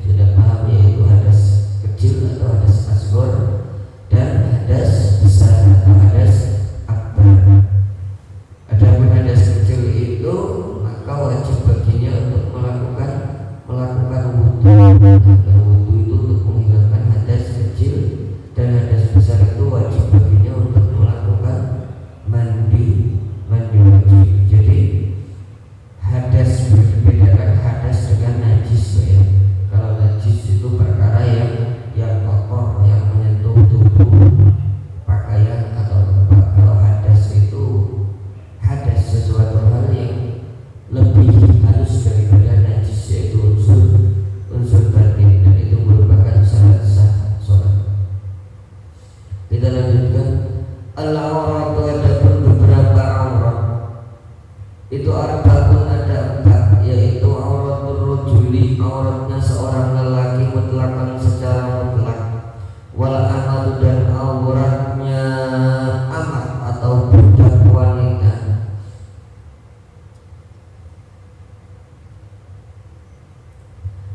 Jadi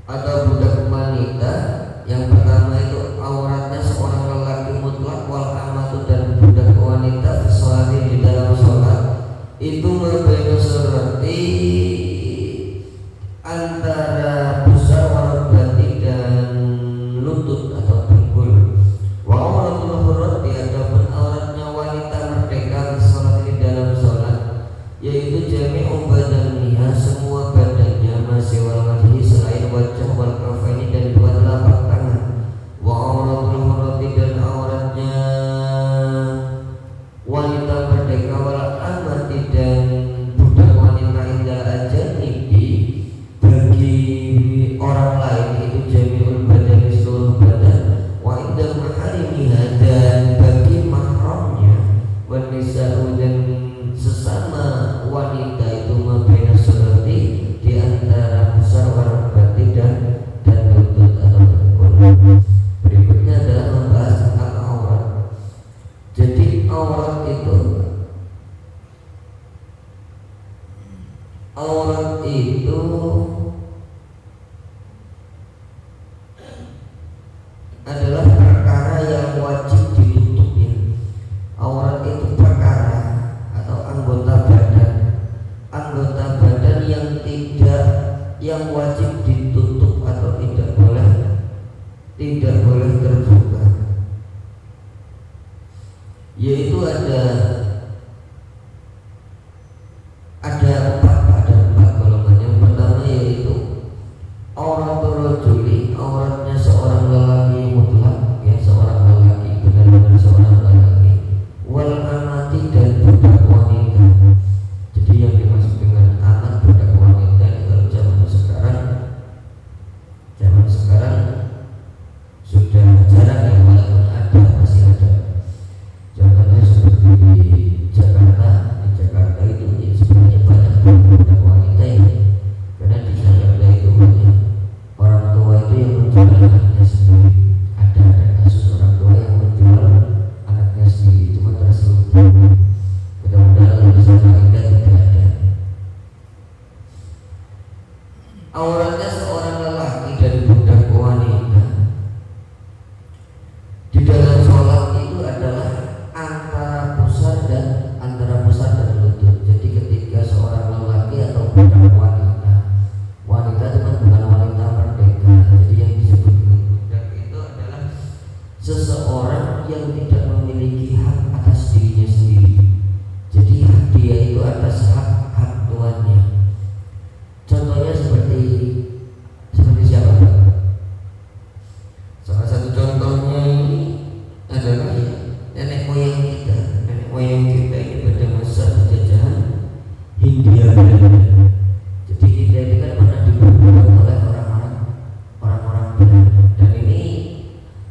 atau budak wanita. Yang pertama itu auratnya seorang lelaki mutlak, wal amatu dan budak wanita sesuatu di dalam sholat itu berbeda seperti antara pusar warabati dan lutut atau pinggul. Wa auratul hurrati adapun auratnya wanita merdeka sholat di dalam sholat yaitu jami'u badaniha semua badannya masih wal wajhi selain wajah wal kafaini dan dua telapak tangan. Wa auratul hurrati dan auratnya wanita merdeka wal amati dan budak wanita indah ajanibi bagi orang lain itu jami'ul badani seluruh badan. Wa indah maharimiha dan bagi mahramnya wa nisa'u dan sesama wanita itu mabena surati di antara pusar warabati dan lutut atau pinggul. Berikutnya adalah membahas tentang aurat. Jadi aurat itu adalah perkara yang wajib ditutup ya. Aurat itu perkara atau anggota badan yang wajib ditutup atau tidak boleh terbuka. Yaitu ada empat golongan. Yang pertama yaitu auratul rajuli, auratnya seorang lelaki mutlak ya, seorang lelaki benar-benar seorang lelaki, wal amati dan budak wanita. Jadi yang dimaksud dengan amat budak wanita itu kalau zaman sekarang sudah jarang ya, walaupun ada masih ada. Contohnya seperti di Jakarta itu ya, sebenarnya banyak budak wanita ini, karena di Jakarta itu banyak orang tua itu yang menjual anaknya sendiri. Ada kasus orang tua yang menjual anaknya sendiri, cuma terselubung. Mudah-mudahan lulusan Maida tidak ada. Auratnya seorang lelaki dan budak wanita di dalam sholat itu adalah antara pusar dan lutut. Jadi ketika seorang lelaki atau budak wanita itu bukan wanita merdeka. Jadi yang disebut dengan budak itu adalah seseorang yang tidak memiliki hak atas dirinya sendiri. Jadi hak dia itu atas hak tuannya. Contohnya seperti siapa? Salah satu contohnya ini adalah ya, nenek moyang kita ini pada masa penjajahan Hindia Belanda. Jadi Hindia ini kan pernah dibuat oleh orang-orang Belanda, dan ini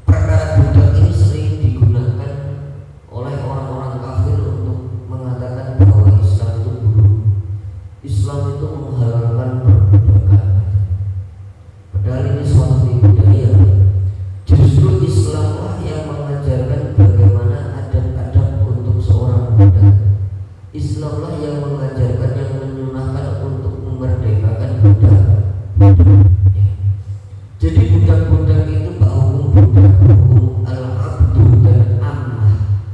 perkara budak ini sering digunakan oleh orang-orang kafir untuk mengatakan bahwa Islam itu buruk, Islam itu menghalalkan perbudakan. Padahal ini suatu budaya. Justru Islamlah yang mengajarkan bagaimana adab-adab untuk seorang budak. Islamlah yang mengajarkan, yang menyunahkan untuk memerdekakan budak. Ya. Jadi budak-budak itu hukum budak, hukum al-abdu dan ammah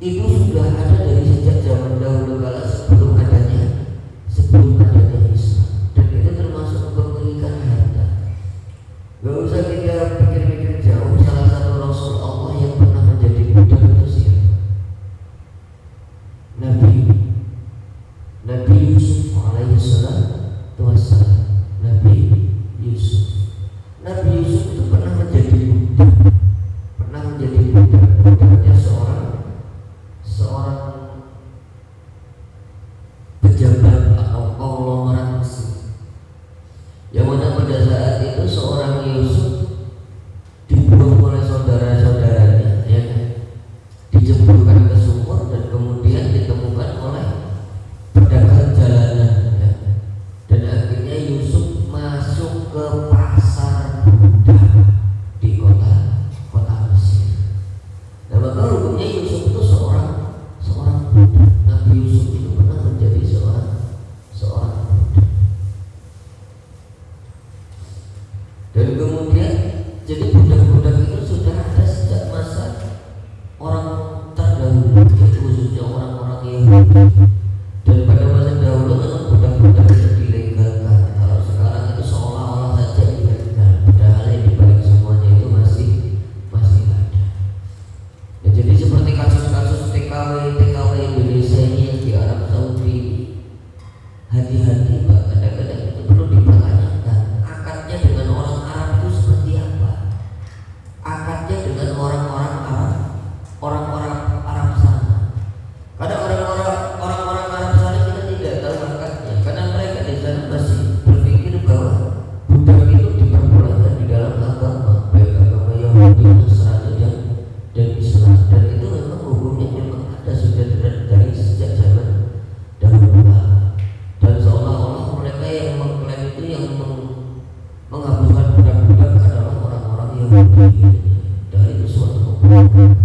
itu sudah ada dari sejak zaman dahulu kala sebelum adanya Islam, dan itu termasuk kepemilikan harta. Gak usah kita pikir-pikir jauh, salah satu Rasul Allah yang pernah menjadi budak itu siapa? Nabi Yusuf alaihissalam. Nabi Yusuf itu pernah menjadi budak. Budaknya seorang pejabat atau konglomerat Mesir, yang mana pada saat itu seorang Yusuf dibuang oleh saudara-saudaranya, ya kan? Dijemurkan ke sumur dan kemudian ditemukan oleh pedagang jalanan, ya. Dan akhirnya Yusuf masuk ke pasar budak di kota Mesir. Nah, maka hukumnya Yusuf itu seorang budak. Nabi Yusuf itu pernah menjadi seorang budak. Dan kemudian jadi budak-budak itu sudah ada sejak masa orang terdahulu, yaitu khususnya orang-orang Yahudi. Dan pada masa dahulu memang budak-budak itu dilegalkan. Kalau sekarang itu seolah-olah saja ilegal, padahal yang dibalik semuanya itu masih ada. Ya, jadi seperti kasus-kasus TKW Indonesia ini yang di Arab Saudi, hati-hati Pak, kadang-kadang itu perlu dipertanyakan akadnya dengan orang Arab itu seperti apa, akadnya dengan orang-orang Arab sana. Karena orang-orang Arab sana kita tidak tahu akadnya, karena mereka di sana masih berpikir bahwa budak itu diperbolehkan di dalam agama, baik agama Yahudi, Nasrani dan Islam, dan itu memang hukumnya memang ada sudah dari sejak zaman dahulu. Dan seolah-olah mereka yang mengklaim itu yang menghapuskan budak-budak adalah orang-orang Yahudi. Dan itu suatu kebohongan.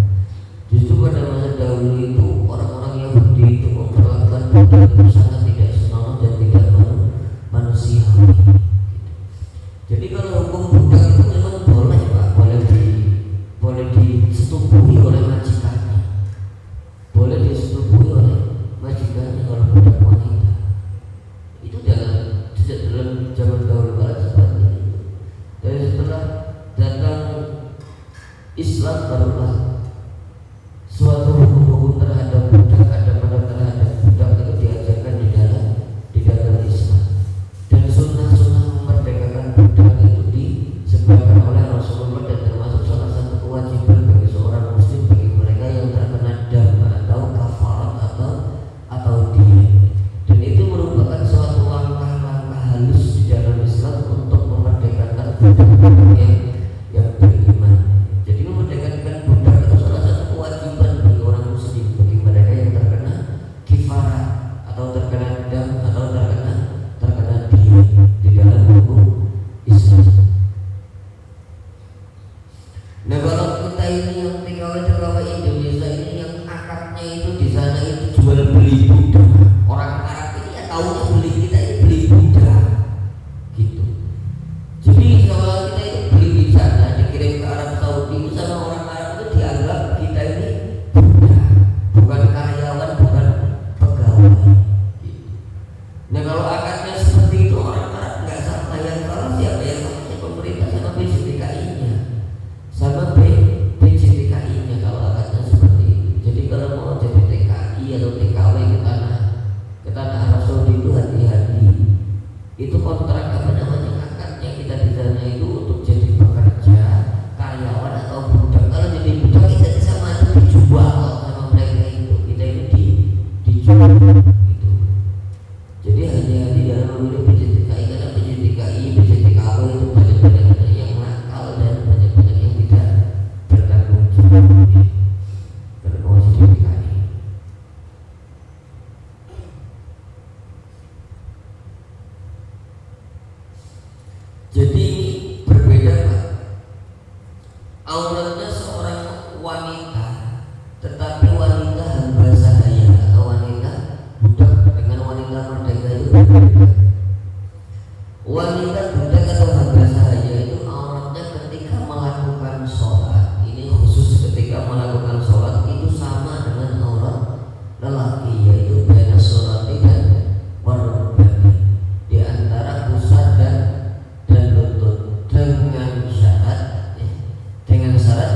Justru pada masa dahulu itu orang-orang Yahudi itu memperlakukan budak itu sangat tidak senonoh dan tidak manusiawi. Jadi kalau hukum budak itu memang boleh Pak, boleh disetubuhi oleh majikannya, boleh disetubuhi oleh majikannya kalau budak wanita. Itu sejak dalam zaman dahulu kala seperti itu. Dan setelah datang Islam barulah suatu hukum terhadap budak, terhadap budak itu diajarkan di dalam Islam. Dan sunnah-sunnah memerdekakan budak itu disebarkan oleh Rasulullah, dan termasuk salah satu kewajiban bagi seorang muslim, bagi mereka yang terkena dam atau kafarat atau diat. Dan itu merupakan suatu langkah-langkah halus di dalam Islam untuk memerdekakan budak yang beriman. Jadi memerdekakan budak itu salah satu kewajiban bagi orang muslim, bagi mereka yang terkena kifarat atau terkena dam atau terkena diat di dalam hukum Islam. Nah, kalau kita ini yang TKW Indonesia ini yang akadnya itu di sana itu jual beli budak, orang Arab ini ya tahunya beli, kita ini beli budak gitu. Jadi kalau kita itu beli di sana dikirim ke Arab Saudi itu sama orang Arab itu dianggap kita ini budak, bukan karyawan, bukan pegawai gitu. Nah, kalau akadnya seperti itu orang Arab nggak sama, yang salah siapa? Yang salah pemerintah sama PJTKI-nya, sama PJTKI-nya kalau akadnya seperti itu. Jadi kalau mau jadi TKI atau TKW ke tanah Arab Saudi itu hati-hati. Itu kontrak apa namanya, akadnya kita di sana itu untuk jadi pekerja, karyawan atau budak. Kalau jadi budak kita bisa mati dijual sama mereka itu. Kita ini dijual gitu. Jadi hati-hati dalam memilih PJTKI, karena PJTKW itu banyak-banyak yang nakal dan banyak-banyak yang tidak bertanggung jawab dalam mengurus PJTKI. Jadi berbeda Pak, auratnya seorang wanita, tetapi wanita hamba sahaya atau wanita budak dengan wanita merdeka itu berbeda. Wanita budak atau hamba sahaya itu auratnya ketika melakukan sholat, ini khusus ketika melakukan sholat itu sama dengan aurat lelaki, yaitu baina surati dan warubati, di antara pusar dan lutut, dengan syarat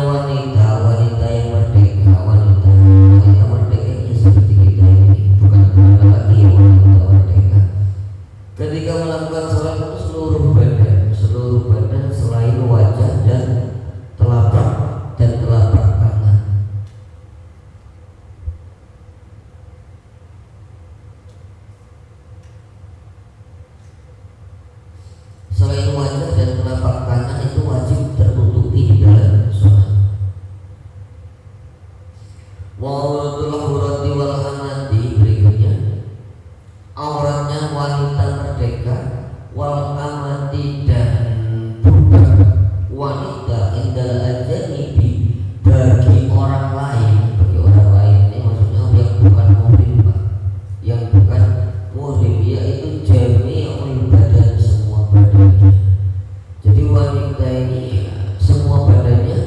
wanita yang merdeka, wanita merdeka ya seperti kita ini, bukan lagi wanita merdeka. Ketika melakukan sholat itu seluruh badan selain wajah dan telapak tangan. Selain wajah dan telapak tangan itu wajib tertutupi di dalam sholat. Wa'uratul aurati wal amati, berikutnya auratnya wanita merdeka wal amati dan budak wanita indal ajanibi bagi orang lain ini maksudnya yang bukan muhrim, Pak, yang bukan muhrim yaitu jami'ul badan, semua badannya. Jadi wanita ini semua badannya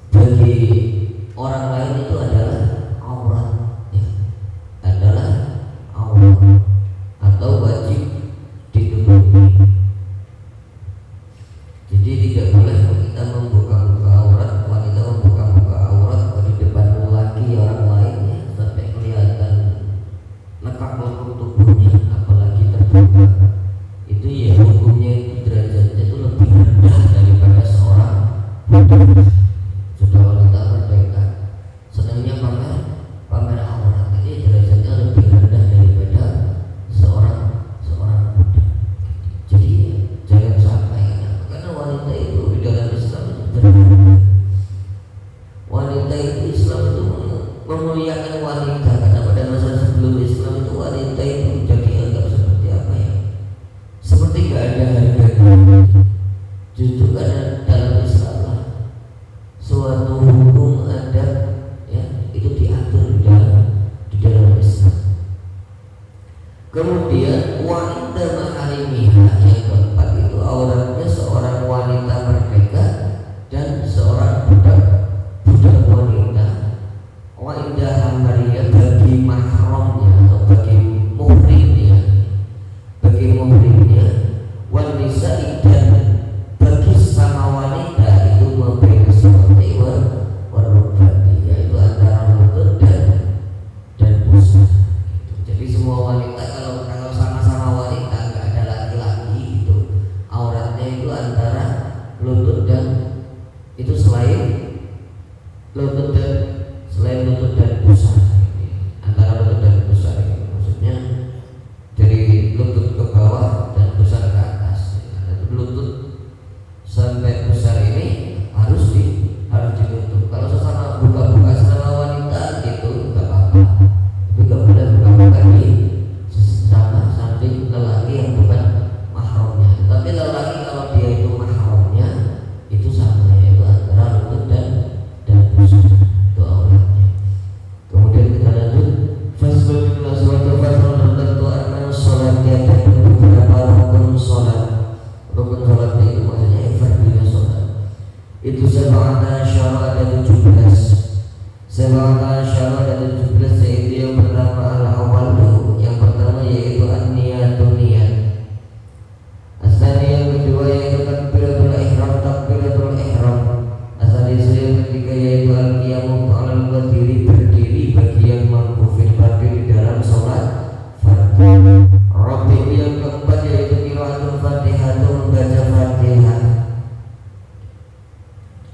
bagi orang lain itu adalah aurat, ya, adalah aurat atau wajib ditutupi. Jadi tidak boleh kita membuka-buka aurat, wanita membuka-buka aurat di depan lelaki orang lainnya sampai kelihatan lekuk-lekuk tubuhnya, apalagi terbuka. Itu ya hukumnya itu derajatnya itu lebih rendah daripada seorang budak. Sudah wanita merdeka senangnya pamer aurat, jadi derajatnya lebih rendah daripada seorang budak. Jadi jangan sampai, karena wanita itu di dalam Islam itu berbeda. Wanita itu Islam itu memuliakan wanita, karena pada masa sebelum Islam itu wanita itu jadi anggap seperti apa ya? Seperti gak ada harganya. Justru karena dalam Islam lah suatu hukum adat ya itu diatur di dalam Islam. Kemudian wanita maharimiha yang keempat itu auratnya seorang wanita merdeka dan seorang budak wanita. Wanita hamaria bagi mahramnya atau bagi muhrimnya, wanisa dan bagi sama wanita itu memberi seperti warubati, yaitu antara lutut dan pusat. Jadi semua wanita kalau sama-sama wanita nggak ada laki-laki itu auratnya itu antara lutut dan itu selain lutut dan pusat, antara lutut dan pusat itu maksudnya dari lutut ke bawah dan pusat ke atas. Lutut sampai pusat ini harus ditutup. Kalau sesama buka-buka sama wanita gitu nggak apa-apa, tapi nggak boleh buka-buka di sesama samping lelaki yang bukan mahramnya. Tapi lelaki kalau dia itu mahramnya itu sama, yaitu antara lutut dan pusat itu auratnya. Kemudian kita lanjut fasbab suatu fasal tentu arkan sholat, ada beberapa rukun sholat. Rukun sholat itu maksudnya fardhu sholat itu seba'ata asyara, ada 17. Seba'ata asyara ada 17, yaitu yang pertama al-awwalu, yang pertama yaitu an-niyatu, niyat. Asani yang kedua yaitu takbiratul ihram. Asani yang ketiga yaitu al-qiyamu alal qadiri, berdiri bagi yang mampu fil fardhi di dalam sholat fardhu. Rabi yang keempat yaitu qiraatul Fatihah, membaca Fatihah.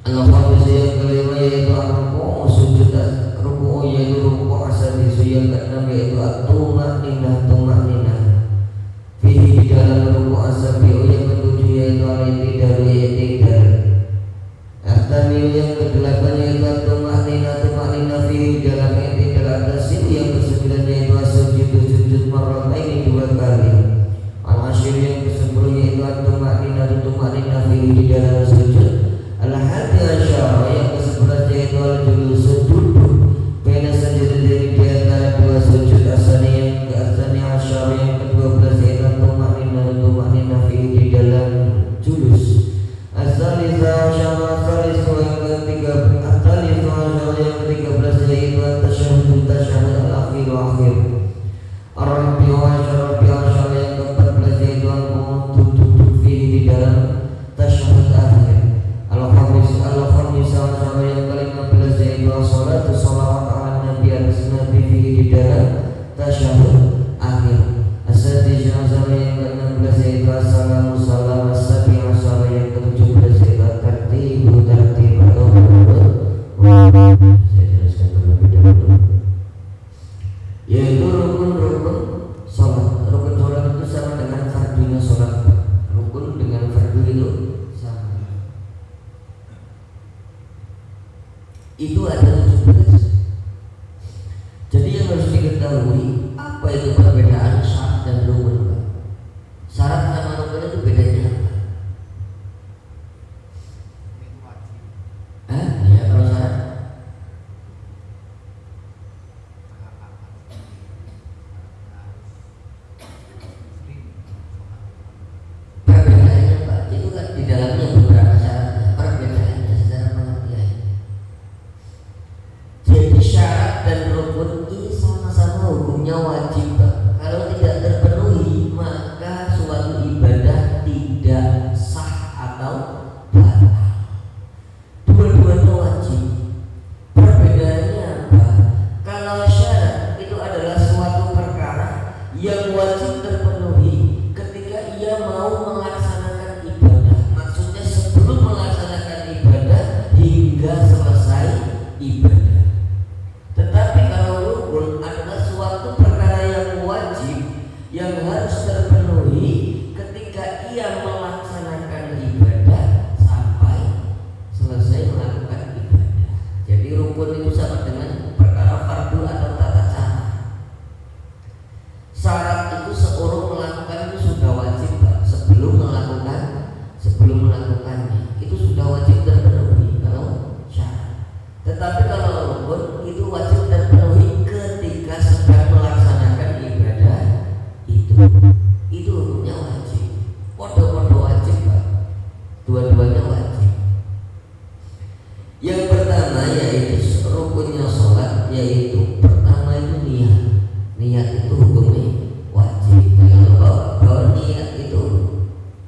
Al-khamis yang kelima yaitu ar-ruku', sujud ruku', yaitu ruku' asadisu. Yang keenam yaitu at-tuma'ninah, fihi di dalam ruku' asabi'u. Yang ketujuh yaitu al-i'tidal, At-tamiyu yang kedelapan yaitu at-tuma'ninah, fihi di dalam i'tidal. At-tasi'u yang kesembilan yaitu as-sujudu, sujud marrataini, 2 kali. Al-ashir yang ke-10 yaitu at-tuma'ninah, fihi di dalam sujud. Al-hadi asyara yang ke-11 yaitu al-julusu, duduk baina sajdatain, di antara 2 sujud. Asani asyara yang ke-12 yaitu at-tuma'ninah, fihi di dalam julus. As-salisa asyara yang ke-13 yaitu at-tasyahhud al-akhir. Ar-rabi'u asyara yang ke-14 yaitu al-qunut, duduk fihi di dalam tasyahhud akhir. dalam tasyahud akhir. As-sadis asyara yang ke-16 yaitu assalamu salam, as-sabi asyara yang ke-17 yaitu tertib atau menurut. Saya jelaskan terlebih dahulu, yaitu rukun-rukun sholat. Rukun sholat itu sama dengan fardunya sholat. Rukun dengan fardu itu sama. Itu ada 17. Jadi yang harus diketahui apa itu perbedaan syarat dan rukun. Syarat sama rukun itu bedanya apa? Ya kalau syarat perbedaannya Pak, itu kan di dalamnya beberapa syaratnya. Perbedaannya secara pengertian. Jadi syarat dan rukun ini sama-sama hukumnya wajib Pak. Kalau tidak terpenuhi maka suatu ibadah tidak sah atau batal. Dua-duanya wajib. Perbedaannya apa? Kalau syarat itu adalah suatu perkara yang wajib terpenuhi ketika ia mau melaksanakan ibadah. Maksudnya sebelum melaksanakan ibadah hingga selesai ibadah. Tetapi kalau rukun adalah suatu perkara yang wajib yang harus terpenuhi ketika ia melaksanakan ibadah sampai selesai melakukan ibadah. Jadi rukun itu sama dengan perkara fardu atau tata cara. Syarat itu seorang melakukan itu sudah wajib Pak. Sebelum melakukannya itu sudah wajib terpenuhi kalau syarat. Tetapi kalau rukun itu wajib terpenuhi ketika sedang melaksanakan ibadah itu. Itu hukumnya wajib. Podo-podo wajib Pak. Dua-duanya wajib. Yang pertama yaitu rukunnya sholat, yaitu pertama itu niat. Niat itu hukumnya wajib. Kalau bahwa niat itu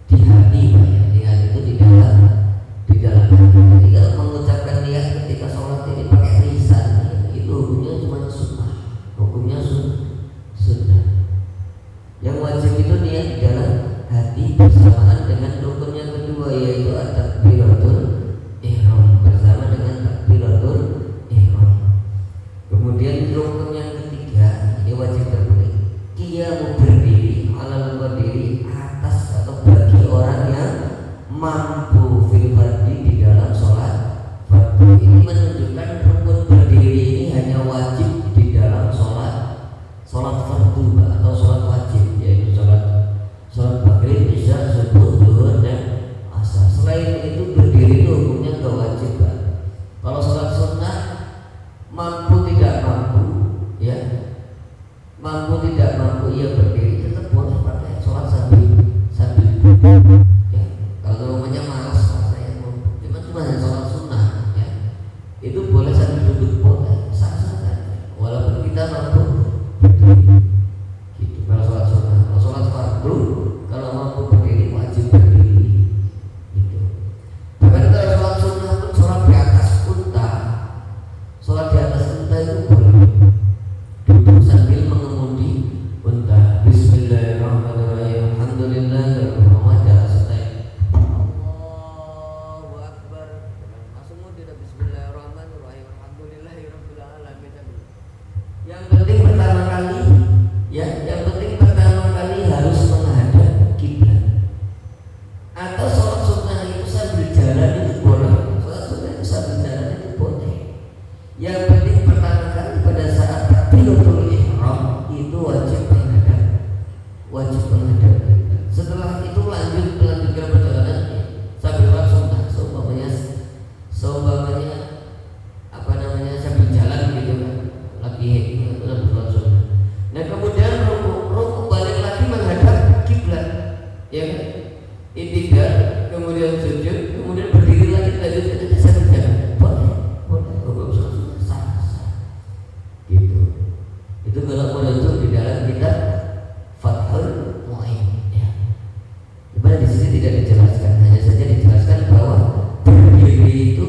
di hati Pak, ya. Niat itu di dalam hati. Jadi kalau mengucapkan niat ketika sholat ini pakai lisan, itu hukumnya cuma sunnah. Hukumnya sunnah. Yang wajib itu niat di dalam hati bersamaan dengan rukun yang kedua yaitu at-takbiratul ihram, bersama dengan takbiratul ihram. Kemudian rukun yang ketiga ini wajib terpenuhi. Qiyamu berdiri alal qadiri, atas atau bagi orang yang mampu fil fardhi di dalam sholat fardu. Ini menunjukkan rukun berdiri ini hanya wajib di dalam sholat fardu atau sholat wajib, yaitu sholat maghrib, isya, subuh, zuhur dan asar. Selain itu berdiri itu hukumnya gak wajib Pak. Kalau sholat sunnah mampu tidak mampu, ya mampu tidak mampu ia berdiri tetap boleh pakai sholat sambil ya. Kalau namanya malas saya mau cuma hanya sholat sunnah, ya itu boleh sambil duduk, boleh sah-sah saja walaupun kita mampu berdiri gitu. Kalau sholat sunnah, kalau sholat fardu kalau mampu berdiri wajib berdiri gitu. Bahkan kalau sholat sunnah pun sholat di atas unta, sholat di atas unta itu boleh duduk sambil mengemudi unta. Bismillahirrahmanirrahim. Alhamdulillahirrahmanirrahim. Allahu Akbar. Langsung tidak Bismillahirrahmanirrahim. Alhamdulillahirrahmanirrahim. Yang penting pertama kali, ya, yang penting pertama kali harus menghadap kiblat. Atau sholat sunnah itu sambil jalan itu boleh. Sholat sunnah itu sambil jalan itu boleh. Yang penting pertama kali pada saat takbiratul ihram itu wajib menghadap kiblat. Setelah itu melanjutkan perjalanan sambil sholat sunnah. Seumpamanya apa namanya sambil jalan gitu kan, lagi sholat sunnah. Nah kemudian ruku balik lagi menghadap kiblat, ya kan? Iktidal, kemudian sujud, kemudian berdiri lagi lanjutkan itu sambil jalan. Boleh hukum sholat sah gitu. Itu kalau menunjuk di dalam kitab Fathul Mu'in, ya. Di sini tidak dijelaskan, hanya saja dijelaskan bahwa berdiri itu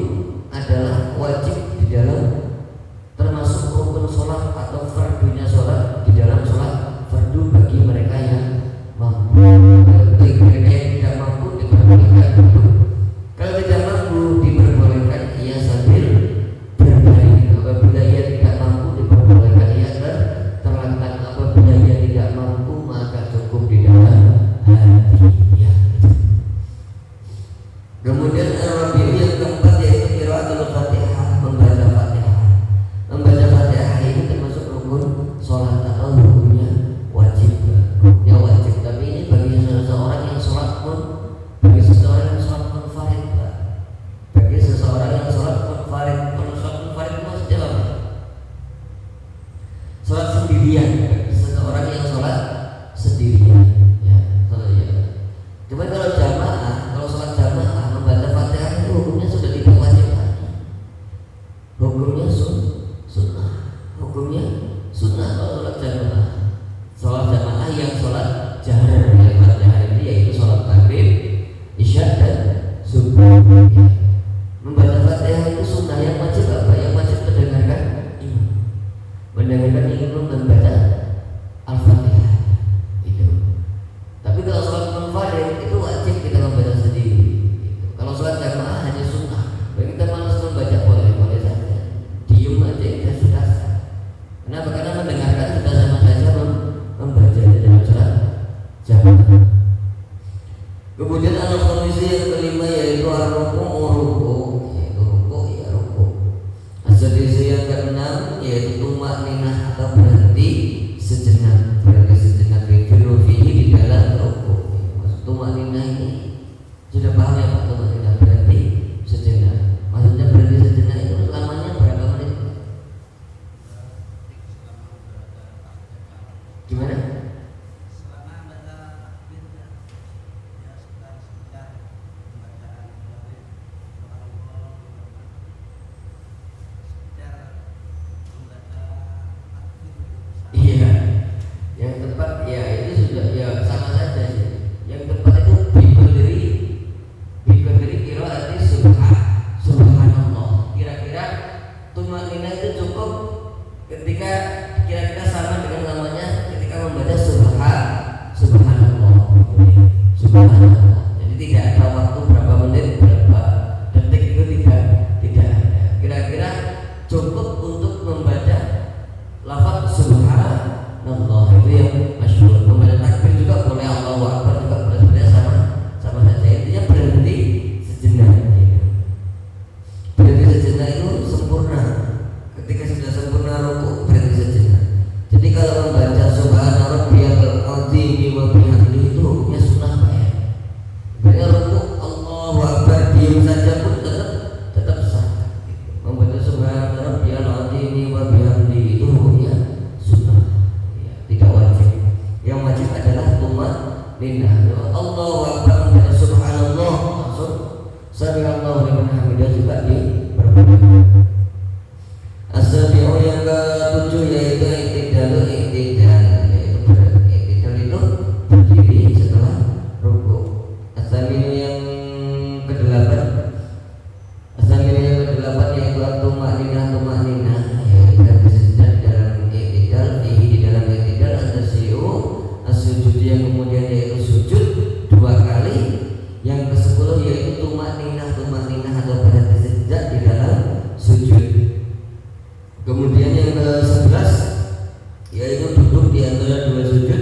antara dua sujud.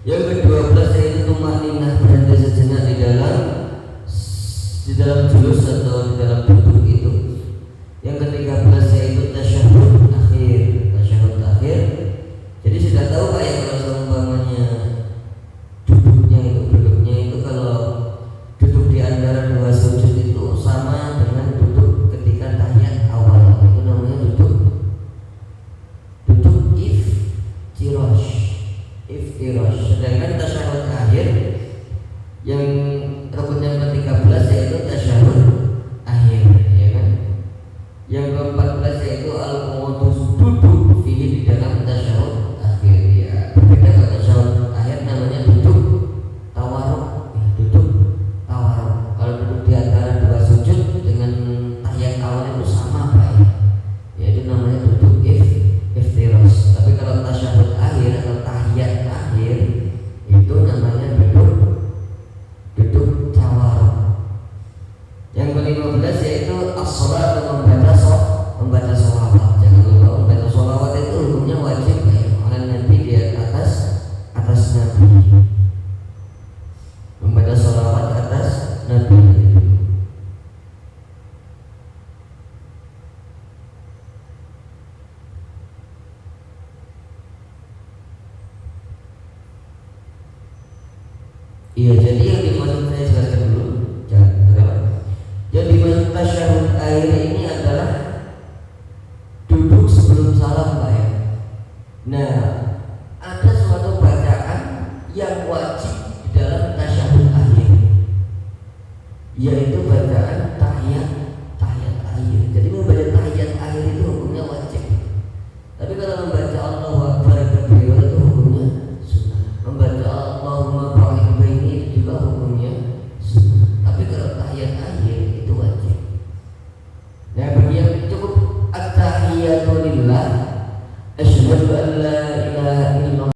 Yang ke-12 yaitu tumaninah, berhenti sejenak di dalam julus atau di dalam duduk itu. Yang ke-13 yaitu tasyahud akhir. Tasyahud akhir. Jadi sudah tahu Pak ya, kalau seumpamanya duduknya itu kalau duduk di antara dua sujud itu sama dengan duduk ketika tahiyat awal. Itu namanya duduk iftirash. Sedangkan tasyahud akhir yang rukun yang ke-13 yaitu tasyahud akhir, ya kan? Yang ke-14 yaitu al-qudus, duduk fihi di dalam tasyahud akhir, ya. Berbeda kalau tasyahud akhir namanya duduk tawarruk, ya, duduk tawarruk. Kalau duduk di antara dua sujud dengan tahiyat awal itu sama Pak ya. Ya itu namanya duduk iftirash. Tapi kalau tasyahud akhir atau tahiyat akhir itu namanya duduk tawarruk. Yang ke-15 yaitu as-shalat, membaca sholawat. Jangan lupa membaca sholawat itu hukumnya wajib ya. Orang Nabi di atas Nabi. Membaca sholawat atas Nabi. Iya, jadi yang dimaksud, saya jelaskan dulu. Yang dimaksud tasyahud akhir ini adalah duduk sebelum salam Pak ya. Nah, ada suatu bacaan yang wajib di dalam tasyahud akhir, yaitu bacaan tahiyat akhir. Jadi membaca tahiyat akhir itu hukumnya wajib. Tapi kalau membaca Allahu Akbar kabira itu hukumnya sunnah. Membaca Allahumma ba'id baini itu juga hukumnya sunnah. Tapi kalau tahiyat akhir itu wajib. Nah, bagi yang cukup at-tahiyatu lillah, asyhadu an la